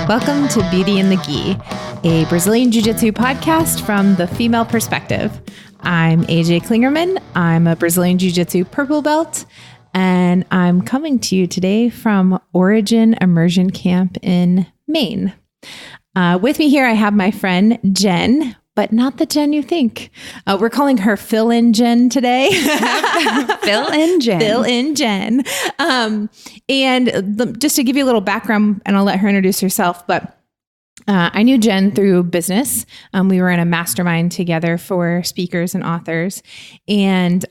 Welcome to Beauty in the Gi, a Brazilian Jiu-Jitsu podcast from the female perspective. I'm AJ Klingerman. I'm a Brazilian Jiu-Jitsu purple belt, and I'm coming to you today from Origin Immersion Camp in Maine. With me here, I have my friend Jenn, but not the Jenn you think. We're calling her Fill-In Jenn today. Fill-In Jenn. Fill-In Jenn. Just to give you a little background, and I'll let her introduce herself, but I knew Jenn through business. We were in a mastermind together for speakers and authors. And,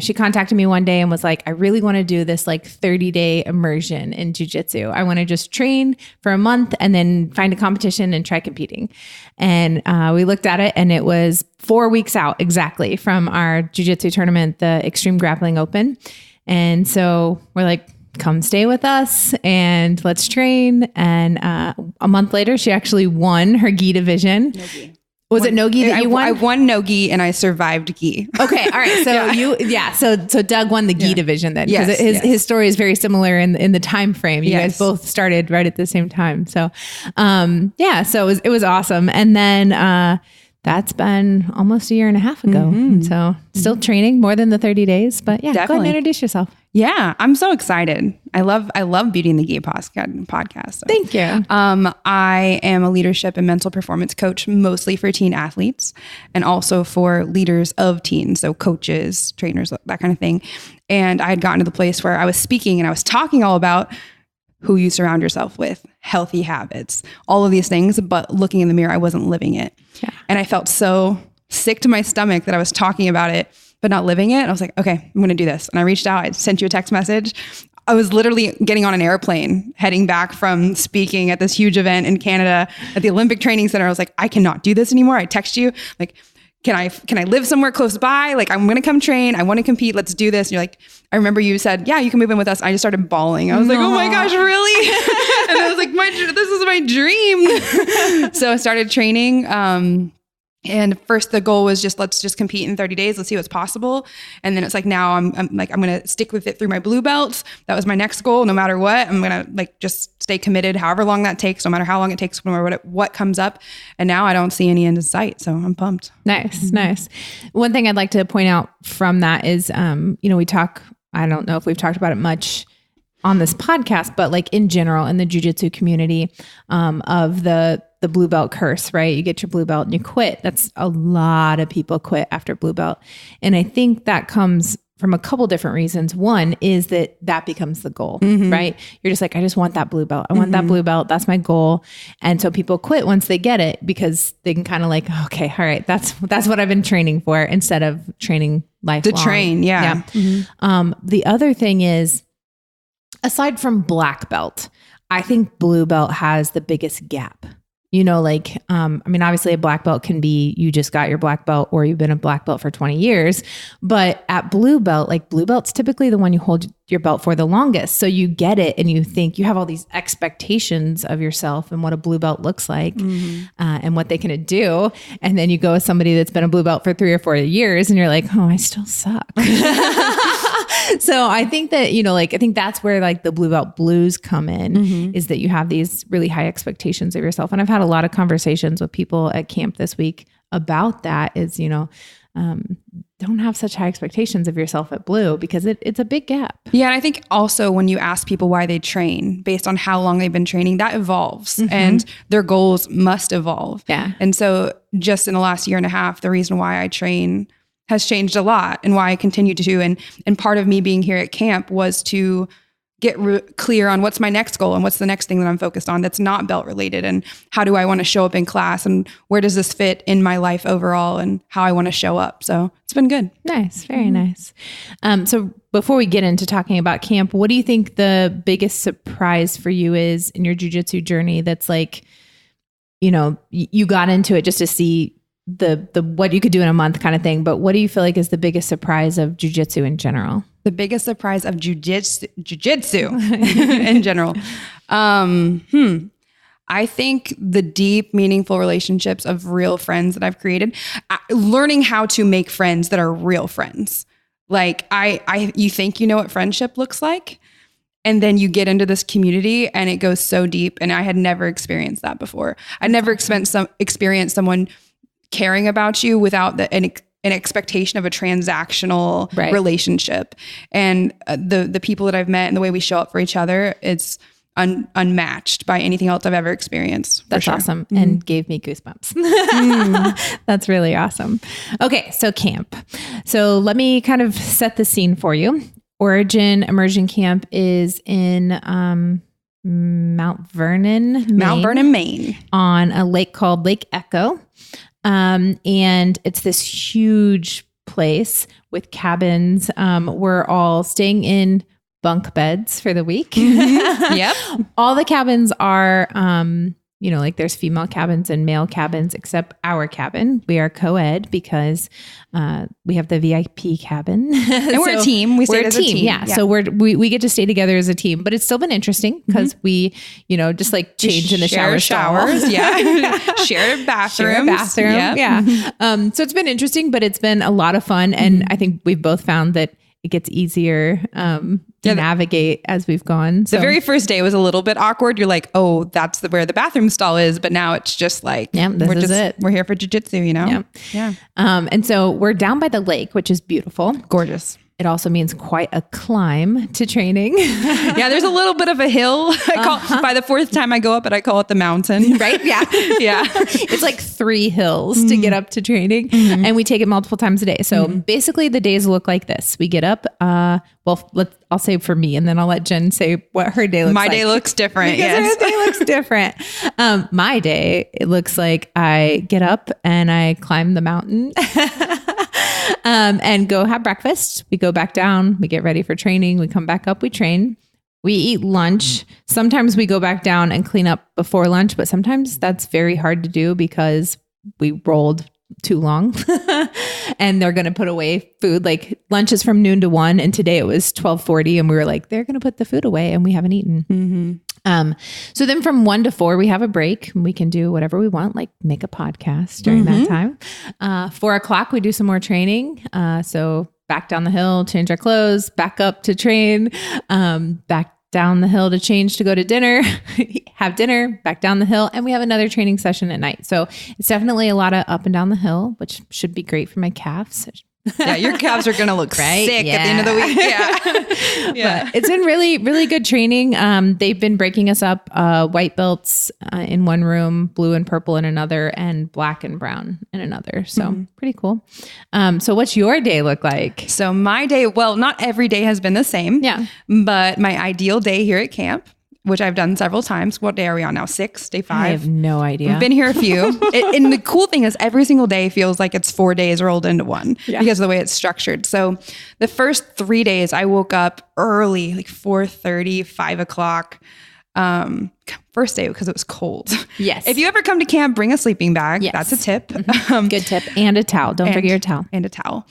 she contacted me one day and was like, I really want to do this 30-day immersion in jiu-jitsu. I want to just train for a month and then find a competition and try competing. And we looked at it, and it was 4 weeks out exactly from our jiu-jitsu tournament, the Extreme Grappling Open. And so we're like, come stay with us and let's train. And a month later, she actually won her gi division. No gi. Was it no gi that you won? I won no gi and I survived gi. Okay. All right. So so Doug won the gi division then, because his story is very similar in the time frame. You guys both started right at the same time. So, so it was awesome. And then, that's been almost a year and a half ago. Mm-hmm. So still training more than the 30 days, but yeah, definitely. Go ahead and introduce yourself. Yeah, I'm so excited. I love Beauty in the Gi podcast. So. Thank you. I am a leadership and mental performance coach, mostly for teen athletes and also for leaders of teens. So coaches, trainers, that kind of thing. And I had gotten to the place where I was speaking and I was talking all about who you surround yourself with, healthy habits, all of these things. But looking in the mirror, I wasn't living it. Yeah. And I felt so sick to my stomach that I was talking about it, but not living it. And I was like, okay, I'm going to do this. And I reached out, I sent you a text message. I was literally getting on an airplane, heading back from speaking at this huge event in Canada at the Olympic Training Center. I was like, I cannot do this anymore. I text you like, can I live somewhere close by? Like, I'm going to come train. I want to compete. Let's do this. And you're like, I remember you said, yeah, you can move in with us. I just started bawling. I was like, oh my gosh, really? And I was like, this is my dream. So I started training. And first the goal was let's just compete in 30 days. Let's see what's possible. And then it's like, now I'm going to stick with it through my blue belts. That was my next goal. No matter what, I'm going to just stay committed, however long that takes, no matter how long it takes, no matter what comes up. And now I don't see any end in sight. So I'm pumped. Nice. Nice. One thing I'd like to point out from that is, we talk, I don't know if we've talked about it much on this podcast, but in general, in the jiu-jitsu community, of the blue belt curse, right? You get your blue belt and you quit. That's a lot of people quit after blue belt. And I think that comes from a couple different reasons. One is that becomes the goal, right? You're just like, I just want that blue belt. I want that blue belt. That's my goal. And so people quit once they get it because they can kind of okay, all right, that's what I've been training for, instead of training lifelong. To train. Yeah. The other thing is, aside from black belt, I think blue belt has the biggest gap. Obviously a black belt can be, you just got your black belt or you've been a black belt for 20 years. But at blue belt, blue belt's typically the one you hold your belt for the longest. So you get it and you think you have all these expectations of yourself and what a blue belt looks like and what they can do. And then you go with somebody that's been a blue belt for 3 or 4 years and you're like, oh, I still suck. So I think that, I think that's where the blue belt blues come in, is that you have these really high expectations of yourself. And I've had a lot of conversations with people at camp this week about that is, don't have such high expectations of yourself at blue, because it's a big gap. Yeah. And I think also when you ask people why they train based on how long they've been training, that evolves and their goals must evolve. Yeah. And so just in the last year and a half, the reason why I train has changed a lot and why I continue to. And part of me being here at camp was to get clear on what's my next goal and what's the next thing that I'm focused on that's not belt related, and how do I want to show up in class and where does this fit in my life overall and how I want to show up. So it's been good. Nice. Very nice. So before we get into talking about camp, what do you think the biggest surprise for you is in your jiu-jitsu journey? That's you got into it just to see the what you could do in a month kind of thing, but what do you feel like is the biggest surprise of jiu-jitsu in general? The biggest surprise of jiu-jitsu in general. I think the deep, meaningful relationships of real friends that I've created, learning how to make friends that are real friends. You think you know what friendship looks like, And then you get into this community and it goes so deep. And I had never experienced that before. I'd never experienced someone caring about you without an expectation of a transactional relationship. And the people that I've met and the way we show up for each other, it's unmatched by anything else I've ever experienced. That's awesome. And gave me goosebumps. That's really awesome. Okay. So camp. So let me kind of set the scene for you. Origin Immersion Camp is in Mount Vernon, Maine, on a lake called Lake Echo. And it's this huge place with cabins. We're all staying in bunk beds for the week. Yep. All the cabins are, like there's female cabins and male cabins, except our cabin. We are co-ed because we have the VIP cabin. And we're a team. We stay as a team. Yeah. So we get to stay together as a team, but it's still been interesting because we, just like change in the showers. Yeah. Share bathrooms. Yeah. So it's been interesting, but it's been a lot of fun. And I think we've both found that it gets easier to navigate as we've gone. So the very first day was a little bit awkward. You're like, oh, that's where the bathroom stall is. But now it's just like, we're here for jiu-jitsu, Yeah. And so we're down by the lake, which is beautiful. Gorgeous. It also means quite a climb to training. Yeah, there's a little bit of a hill. By the fourth time I go up it, I call it the mountain. Right? Yeah. Yeah. It's like 3 hills to get up to training. And we take it multiple times a day. So basically the days look like this. We get up, I'll say for me, and then I'll let Jenn say what her day looks like. My day looks different. Yes. Her day looks different. My day, it looks like I get up and I climb the mountain. And go have breakfast. We go back down. We get ready for training. We come back up. We train. We eat lunch. Sometimes we go back down and clean up before lunch, but sometimes that's very hard to do because we rolled too long and they're going to put away food. Like lunch is from noon to 1. And today it was 12:40 and we were like, they're going to put the food away and we haven't eaten. So then from 1 to 4, we have a break and we can do whatever we want, like make a podcast during that time. 4 o'clock, we do some more training. So back down the hill, change our clothes, back up to train, back down the hill to change to go to dinner, have dinner, back down the hill, and we have another training session at night. So it's definitely a lot of up and down the hill, which should be great for my calves. Yeah, your calves are going to look sick at the end of the week. Yeah. But it's been really, really good training. They've been breaking us up, white belts in one room, blue and purple in another, and black and brown in another. So pretty cool. So what's your day look like? So my day, well, not every day has been the same. Yeah. But my ideal day here at camp, which I've done several times. What day are we on now? 6, day 5? I have no idea. I've been here a few. And the cool thing is every single day feels like it's 4 days rolled into one because of the way it's structured. So the first 3 days I woke up early, like 4:30, 5 o'clock. First day because it was cold. Yes. If you ever come to camp, bring a sleeping bag. Yes. That's a tip. Good tip. And a towel. Don't forget your towel. And a towel.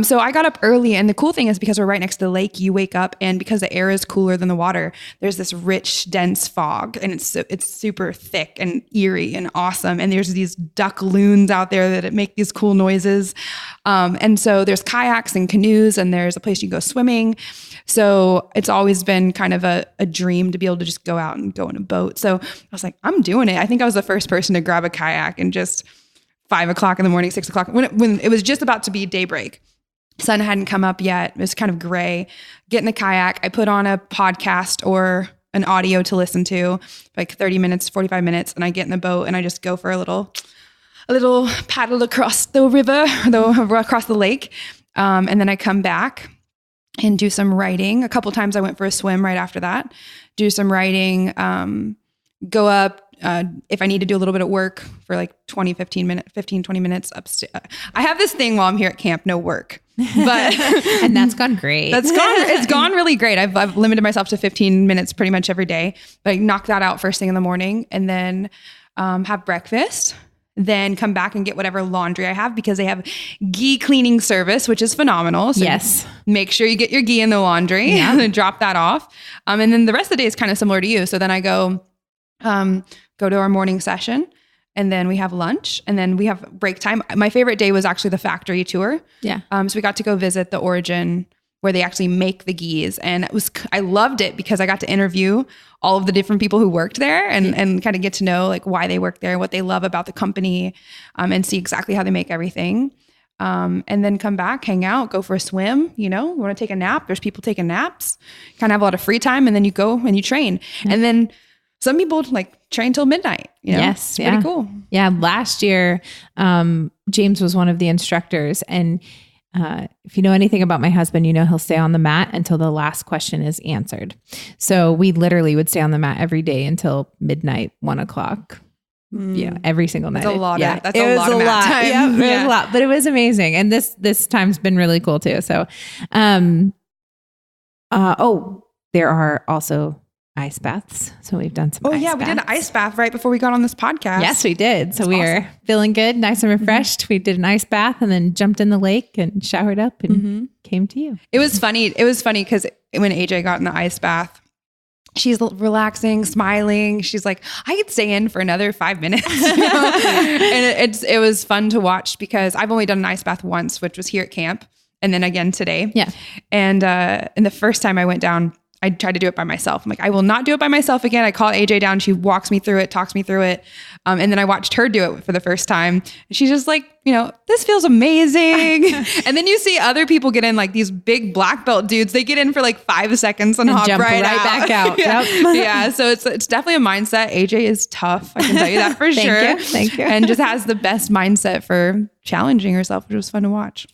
So I got up early, and the cool thing is because we're right next to the lake, you wake up and because the air is cooler than the water, there's this rich, dense fog, and it's super thick and eerie and awesome. And there's these duck loons out there that make these cool noises. And so there's kayaks and canoes, and there's a place you can go swimming. So it's always been kind of a dream to be able to just go out and go in a boat. So I was like, I'm doing it. I think I was the first person to grab a kayak and just 5 o'clock in the morning, 6 o'clock, when it was just about to be daybreak. Sun hadn't come up yet. It was kind of gray. Get in the kayak. I put on a podcast or an audio to listen to, like 30 minutes, 45 minutes. And I get in the boat and I just go for a little paddle across the river, across the lake. And then I come back and do some writing. A couple times I went for a swim right after that, do some writing, go up. If I need to do a little bit of work for like 20 minutes upstairs. I have this thing while I'm here at camp, no work, but and that's gone great. It's gone really great. I've limited myself to 15 minutes pretty much every day, but I knock that out first thing in the morning and then have breakfast. Then come back and get whatever laundry I have because they have gi cleaning service, which is phenomenal. So yes. Make sure you get your gi in the laundry and drop that off. And then the rest of the day is kind of similar to you. So then I go to our morning session and then we have lunch and then we have break time. My favorite day was actually the factory tour. Yeah. So we got to go visit the Origin where they actually make the gis. And I loved it because I got to interview all of the different people who worked there and kind of get to know like why they work there, what they love about the company, and see exactly how they make everything. And then come back, hang out, go for a swim, want to take a nap. There's people taking naps, kind of have a lot of free time, and then you go and you train. And then some people like train till midnight, Yes. It's pretty cool. Yeah. Last year, James was one of the instructors, and if you know anything about my husband, he'll stay on the mat until the last question is answered. So we literally would stay on the mat every day until midnight, 1:00. Every single night. That's a lot. Yeah, That's a lot of mat time. Yep, it was a lot, but it was amazing. And this time's been really cool too. So, there are also ice baths. So we've done some. We did an ice bath right before we got on this podcast. Yes, we did. So we are feeling good, nice and refreshed. We did an ice bath and then jumped in the lake and showered up and came to you. It was funny because when AJ got in the ice bath, she's relaxing, smiling. She's like, I could stay in for another 5 minutes. And it was fun to watch because I've only done an ice bath once, which was here at camp. And then again today. Yeah. And the first time I went down, I tried to do it by myself. I'm like, I will not do it by myself again. I call AJ down. She walks me through it, talks me through it. And then I watched her do it for the first time. And she's just like, this feels amazing. And then you see other people get in, like these big black belt dudes. They get in for like 5 seconds and hop jump right back out. Yeah. Yep. Yeah. So it's definitely a mindset. AJ is tough. I can tell you that for sure. Thank you. And just has the best mindset for challenging herself, which was fun to watch.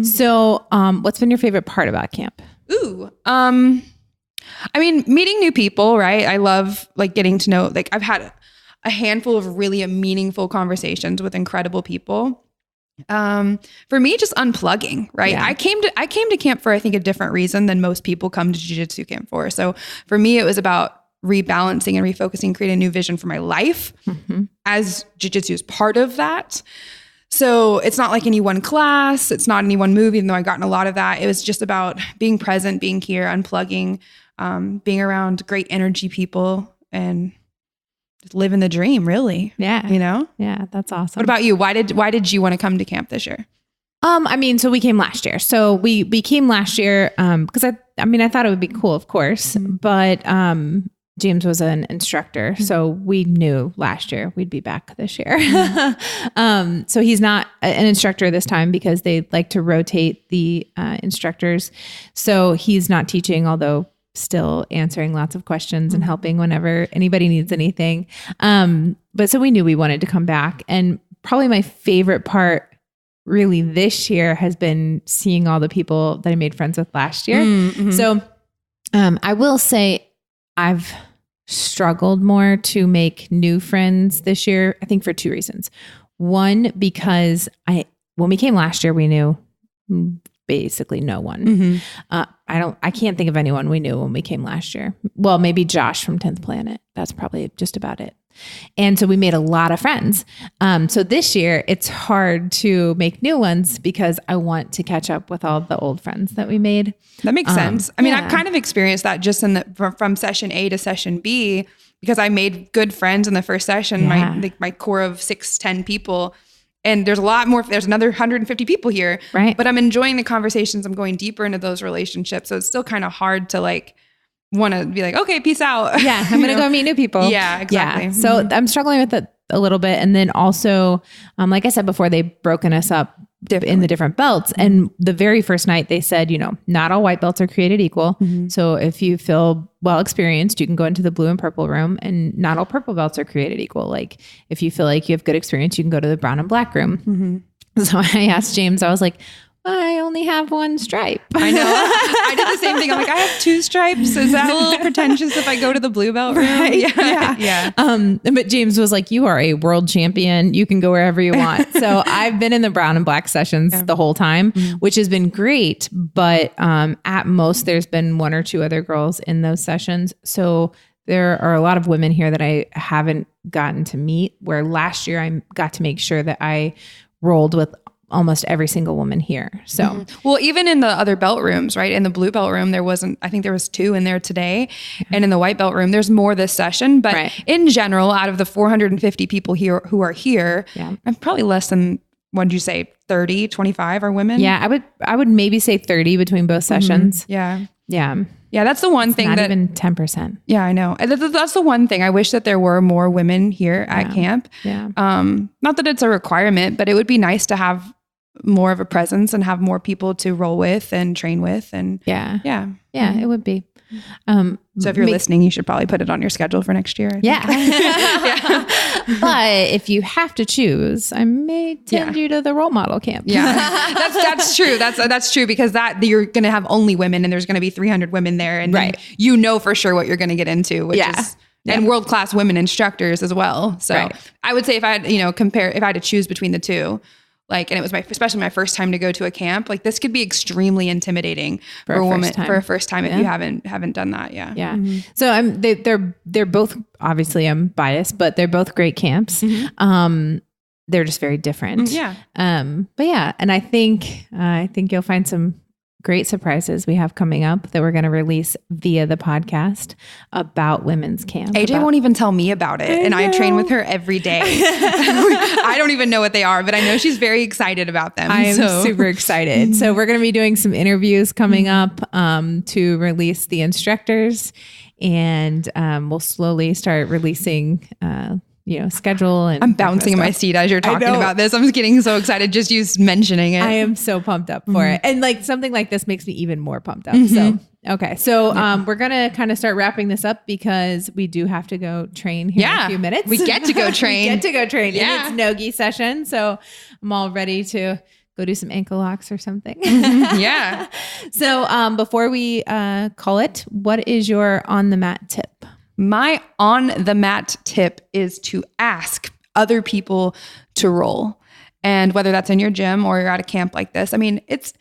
So, what's been your favorite part about camp? Ooh. Meeting new people, right? I love like getting to know, like I've had a handful of really meaningful conversations with incredible people. For me, just unplugging, right? Yeah. I came to camp for, I think, a different reason than most people come to Jiu Jitsu camp for. So for me, it was about rebalancing and refocusing, creating a new vision for my life as Jiu Jitsu is part of that. So it's not like any one class. It's not any one move, even though I gotten a lot of that. It was just about being present, being here, unplugging, being around great energy people and just living the dream, really. Yeah. Yeah, that's awesome. What about you? Why did you want to come to camp this year? So we came last year. So we came last year because I thought it would be cool, of course, but James was an instructor, so we knew last year we'd be back this year. So he's not an instructor this time because they like to rotate the instructors. So he's not teaching, although still answering lots of questions and helping whenever anybody needs anything. But so we knew we wanted to come back. And probably my favorite part really this year has been seeing all the people that I made friends with last year. So I will say I've struggled more to make new friends this year, I think for 2 reasons. One, because when we came last year, we knew basically no one. I can't think of anyone we knew when we came last year. Well, maybe Josh from 10th Planet. That's probably just about it. And so we made a lot of friends. So this year it's hard to make new ones because I want to catch up with all the old friends that we made. That makes sense. I've kind of experienced that just from session A to session B, because I made good friends in the first session, my core of 6-10 people. And there's a lot more, there's another 150 people here, right? But I'm enjoying the conversations. I'm going deeper into those relationships. So it's still kind of hard to want to be like, okay, peace out. Yeah. I'm going to go meet new people. Yeah, exactly. Yeah. So I'm struggling with it a little bit. And then also, like I said before, they've broken us up in the different belts. And the very first night they said, not all white belts are created equal. So if you feel well experienced, you can go into the blue and purple room, and not all purple belts are created equal. Like if you feel like you have good experience, you can go to the brown and black room. So I asked James, I was like, I only have 1 stripe. I know. I did the same thing. I'm like, I have 2 stripes. Is that a little pretentious if I go to the blue belt room? Right? Yeah. But James was like, you are a world champion. You can go wherever you want. So I've been in the brown and black sessions the whole time, which has been great. But at most, there's been 1 or 2 other girls in those sessions. So there are a lot of women here that I haven't gotten to meet, where last year I got to make sure that I rolled with almost every single woman here. So, well, even in the other belt rooms, right? In the blue belt room, I think there was 2 in there today. And in the white belt room, there's more this session. But in general, out of the 450 people here who are here, I'm probably less than what did you say? 30, 25 are women? Yeah. I would maybe say 30 between both sessions. Yeah. Yeah. Yeah. That's the one thing not that even 10%. Yeah, I know. That's the one thing. I wish that there were more women here at camp. Yeah. Not that it's a requirement, but it would be nice to have more of a presence and have more people to roll with and train with. And yeah, Mm-hmm. it would be. So if you're listening, you should probably put it on your schedule for next year. Yeah. But if you have to choose, I may send you to the role model camp. Yeah, that's true. That's true, because you're going to have only women and there's going to be 300 women there. And then you know for sure what you're going to get into, which is, and world-class women instructors as well. So I would say if I had, if I had to choose between the two, like, and it was especially my first time to go to a camp, like this could be extremely intimidating for a woman for a first time if you haven't done that. Yeah. Yeah. Mm-hmm. So they're both, obviously I'm biased, but they're both great camps. Mm-hmm. They're just very different. Yeah. But yeah. And I think you'll find some great surprises we have coming up that we're going to release via the podcast about women's camp. AJ won't even tell me about it. And I train with her every day. I don't even know what they are, but I know she's very excited about them. I'm super excited. So we're going to be doing some interviews coming up to release the instructors, and we'll slowly start releasing schedule. And I'm bouncing in my seat as you're talking about this. I'm just getting so excited just you mentioning it. I am so pumped up for it. And like something like this makes me even more pumped up. So, okay. So we're going to kind of start wrapping this up because we do have to go train here in a few minutes. We get to go train. Yeah. And it's no-gi session. So I'm all ready to go do some ankle locks or something. Yeah. So before we call it, what is your on the mat tip? My on the mat tip is to ask other people to roll. And whether that's in your gym or you're at a camp like this, I mean, it's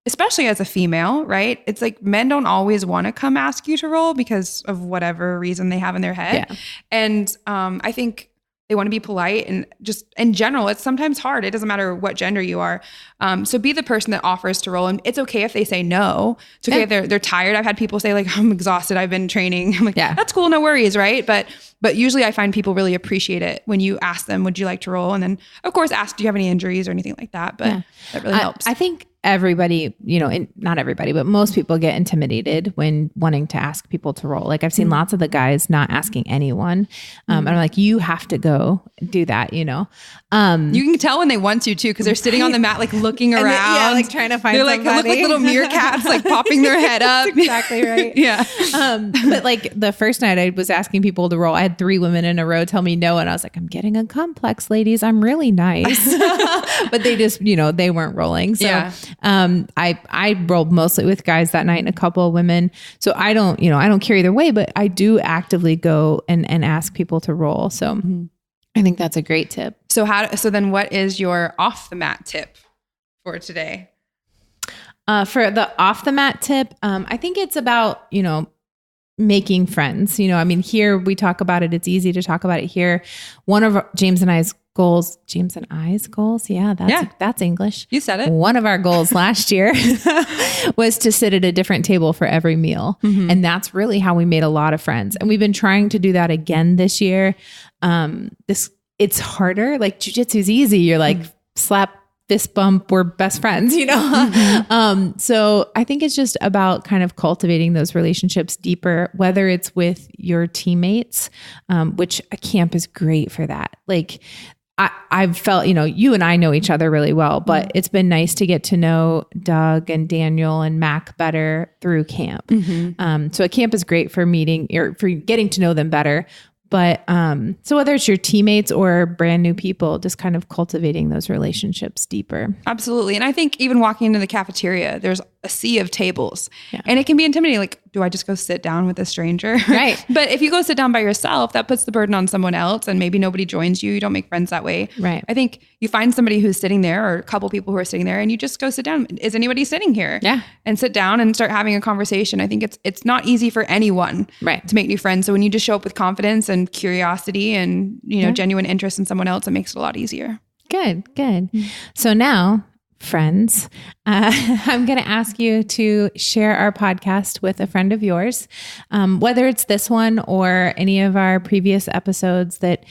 especially as a female, right? It's like men don't always want to come ask you to roll because of whatever reason they have in their head. Yeah. And I think they want to be polite, and just in general, it's sometimes hard. It doesn't matter what gender you are. So be the person that offers to roll, and it's okay if they say no. It's okay if they're tired. I've had people say like, I'm exhausted, I've been training. I'm like, that's cool. No worries. Right. But usually I find people really appreciate it when you ask them, would you like to roll? And then of course ask, do you have any injuries or anything like that? But that really helps. I think everybody, not everybody, but most people get intimidated when wanting to ask people to roll. Like I've seen lots of the guys not asking anyone. And I'm like, you have to go do that, You can tell when they want to too, because they're sitting on the mat, like looking around. Like trying to find somebody. They look like little meerkats, like popping their head up. That's exactly right. Yeah. But like the first night I was asking people to roll, I had 3 women in a row tell me no. And I was like, I'm getting a complex, ladies. I'm really nice. But they just, they weren't rolling. So I rolled mostly with guys that night and a couple of women. So I don't care either way, but I do actively go and ask people to roll. So I think that's a great tip. So then what is your off the mat tip for today? For the off the mat tip, I think it's about, making friends. Here we talk about it. It's easy to talk about it here. One of James and I's goals. Yeah, that's English. You said it. One of our goals last year was to sit at a different table for every meal. And that's really how we made a lot of friends. And we've been trying to do that again this year. It's harder. Like jiu-jitsu is easy. You're like slap, fist bump, we're best friends, So I think it's just about kind of cultivating those relationships deeper, whether it's with your teammates, which a camp is great for that. Like I've felt, you and I know each other really well, but it's been nice to get to know Doug and Daniel and Mac better through camp. So a camp is great for meeting or for getting to know them better. But so whether it's your teammates or brand new people, just kind of cultivating those relationships deeper. Absolutely. And I think even walking into the cafeteria, there's a sea of tables and it can be intimidating. Like, do I just go sit down with a stranger? Right. But if you go sit down by yourself, that puts the burden on someone else and maybe nobody joins you. You don't make friends that way. Right. I think you find somebody who's sitting there or a couple people who are sitting there and you just go sit down. Is anybody sitting here? Yeah. And sit down and start having a conversation. I think it's not easy for anyone to make new friends. So when you just show up with confidence and curiosity and, genuine interest in someone else, it makes it a lot easier. Good. So now, friends, I'm going to ask you to share our podcast with a friend of yours, whether it's this one or any of our previous episodes that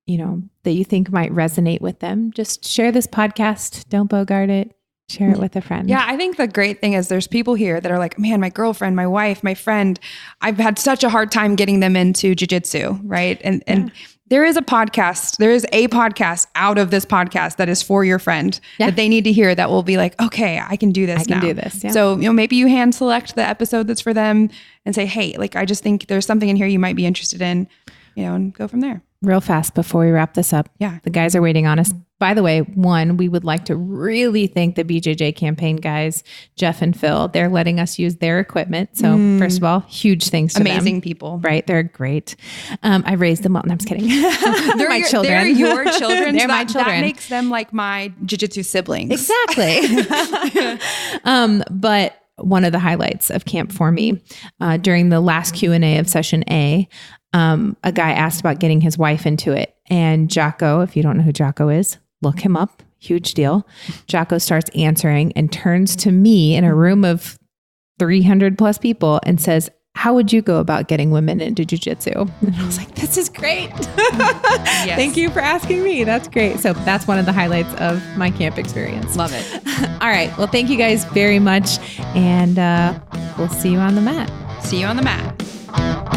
that you think might resonate with them, just share this podcast. Don't bogart it. Share it with a friend. Yeah, I think the great thing is there's people here that are like, man, my girlfriend, my wife, my friend, I've had such a hard time getting them into jiu-jitsu, right? And there is a podcast out of this podcast that is for your friend that they need to hear, that will be like, okay, I can do this now. do this. Yeah. So, maybe you hand select the episode that's for them and say, hey, like, I just think there's something in here you might be interested in, and go from there. Real fast before we wrap this up. Yeah. The guys are waiting on us. By the way, we would like to really thank the BJJ Campaign guys, Jeff and Phil. They're letting us use their equipment. So first of all, huge thanks to them. Amazing people. Right. They're great. I raised them well. No, I'm just kidding. They're my children. They're your children. They're my children. That makes them like my jiu-jitsu siblings. Exactly. But one of the highlights of camp for me, during the last Q&A of session A, a guy asked about getting his wife into it. And Jocko, if you don't know who Jocko is, look him up. Huge deal. Jocko starts answering and turns to me in a room of 300 plus people and says, how would you go about getting women into jiu-jitsu? And I was like, this is great. Yes. Thank you for asking me. That's great. So that's one of the highlights of my camp experience. Love it. All right. Well, thank you guys very much. And we'll see you on the mat. See you on the mat.